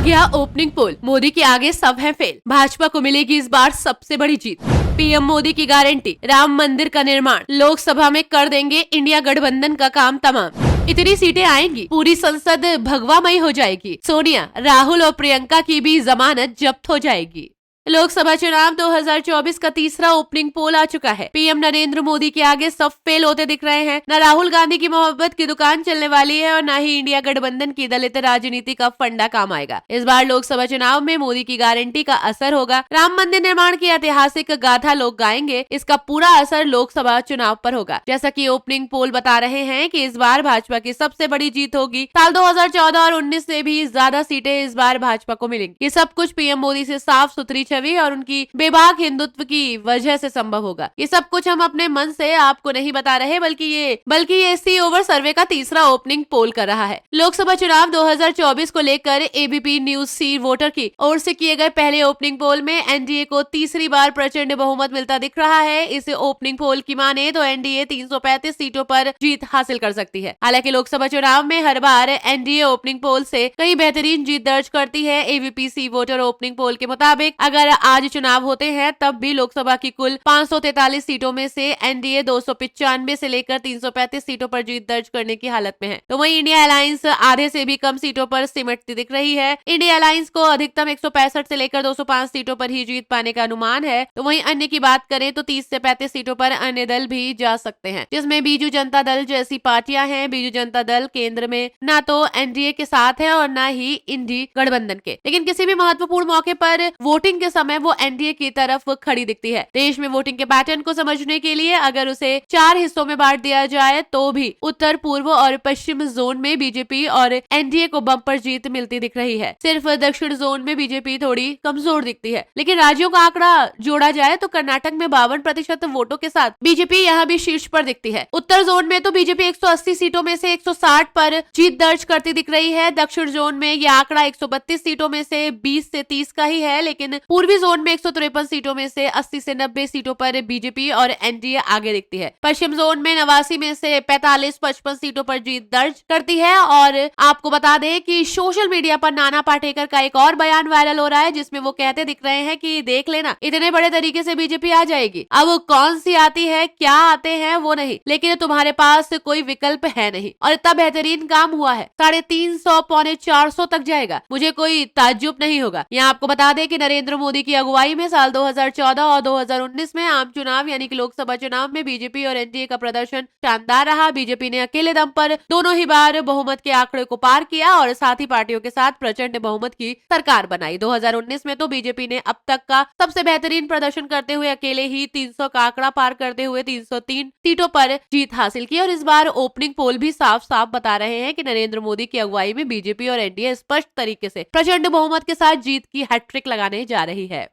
गया ओपनिंग पोल, मोदी के आगे सब है फेल, भाजपा को मिलेगी इस बार सबसे बड़ी जीत। पीएम मोदी की गारंटी, राम मंदिर का निर्माण लोकसभा में कर देंगे इंडिया गठबंधन का काम तमाम। इतनी सीटें आएंगी, पूरी संसद भगवामयी हो जाएगी। सोनिया, राहुल और प्रियंका की भी जमानत जब्त हो जाएगी। लोकसभा चुनाव 2024 का तीसरा ओपनिंग पोल आ चुका है। पीएम नरेंद्र मोदी के आगे सब फेल होते दिख रहे हैं। न राहुल गांधी की मोहब्बत की दुकान चलने वाली है और न ही इंडिया गठबंधन की दलित राजनीति का फंडा काम आएगा। इस बार लोकसभा चुनाव में मोदी की गारंटी का असर होगा। राम मंदिर निर्माण की ऐतिहासिक गाथा लोग गाएंगे, इसका पूरा असर लोकसभा चुनाव पर होगा। जैसा कि ओपनिंग पोल बता रहे हैं कि इस बार भाजपा की सबसे बड़ी जीत होगी। साल 2014 और 19 से भी ज्यादा सीटें इस बार भाजपा को मिलेंगी। ये सब कुछ पीएम मोदी से साफ सुथरी छवि और उनकी बेबाक हिंदुत्व की वजह से संभव होगा। ये सब कुछ हम अपने मन से आपको नहीं बता रहे, बल्कि ये सी ओवर सर्वे का तीसरा ओपनिंग पोल कर रहा है। लोकसभा चुनाव 2024 को लेकर एबीपी न्यूज सी वोटर की ओर से किए गए पहले ओपनिंग पोल में एनडीए को तीसरी बार प्रचंड बहुमत मिलता दिख रहा है। इस ओपनिंग पोल की माने तो एनडीए 335 सीटों पर जीत हासिल कर सकती है। हालांकि लोकसभा चुनाव में हर बार एनडीए ओपनिंग पोल से कई बेहतरीन जीत दर्ज करती है। एबीपी सी वोटर ओपनिंग पोल के मुताबिक अगर आज चुनाव होते हैं तब भी लोकसभा की कुल 543 सीटों में से एनडीए 295 से लेकर 335 सीटों पर जीत दर्ज करने की हालत में है। तो वहीं इंडिया अलायंस आधे से भी कम सीटों पर सिमटती दिख रही है। इंडिया अलायंस को अधिकतम 165 से लेकर 205 सीटों पर ही जीत पाने का अनुमान है। तो वहीं अन्य की बात करें तो 30 से 35 सीटों पर अन्य दल भी जा सकते हैं, जिसमें बीजू जनता दल जैसी पार्टियां हैं। बीजू जनता दल केंद्र में न तो एनडीए के साथ है और न ही इंडी गठबंधन के, लेकिन किसी भी महत्वपूर्ण मौके पर वोटिंग के समय वो एनडीए की तरफ खड़ी दिखती है। देश में वोटिंग के पैटर्न को समझने के लिए अगर उसे 4 हिस्सों में बांट दिया जाए तो भी उत्तर, पूर्व और पश्चिम जोन में बीजेपी और एनडीए को बम्पर जीत मिलती दिख रही है। सिर्फ दक्षिण जोन में बीजेपी थोड़ी कमजोर दिखती है। लेकिन राज्यों का आंकड़ा जोड़ा जाए तो कर्नाटक में 52% वोटों के साथ बीजेपी यहाँ भी शीर्ष पर दिखती है। उत्तर जोन में तो बीजेपी 180 सीटों में से 160 पर जीत दर्ज करती दिख रही है। दक्षिण जोन में यह आंकड़ा 132 सीटों में से 20 से 30 का ही है, लेकिन पूर्वी जोन में 153 सीटों में से 80 से 90 सीटों पर बीजेपी और एनडीए आगे दिखती है। पश्चिम जोन में 89 में से 45-55 सीटों पर जीत दर्ज करती है। और आपको बता दें कि सोशल मीडिया पर नाना पाटेकर का एक और बयान वायरल हो रहा है, जिसमें वो कहते दिख रहे हैं कि देख लेना, इतने बड़े तरीके से बीजेपी आ जाएगी। अब कौन सी आती है, क्या आते हैं वो नहीं, लेकिन तुम्हारे पास कोई विकल्प है नहीं। और इतना बेहतरीन काम हुआ है, 350 पौने 400 तक जाएगा, मुझे कोई ताज्जुब नहीं होगा। यहाँ आपको बता दें कि नरेंद्र मोदी की अगुवाई में साल 2014 और 2019 में आम चुनाव यानी कि लोकसभा चुनाव में बीजेपी और एनडीए का प्रदर्शन शानदार रहा। बीजेपी ने अकेले दम पर दोनों ही बार बहुमत के आंकड़े को पार किया और साथी पार्टियों के साथ प्रचंड बहुमत की सरकार बनाई। 2019 में तो बीजेपी ने अब तक का सबसे बेहतरीन प्रदर्शन करते हुए अकेले ही 300 का आंकड़ा पार करते हुए 303 सीटों पर जीत हासिल की। और इस बार ओपनिंग पोल भी साफ साफ बता रहे हैं कि नरेंद्र मोदी की अगुवाई में बीजेपी और एनडीए स्पष्ट तरीके से प्रचंड बहुमत के साथ जीत की हैट्रिक लगाने जा रही है।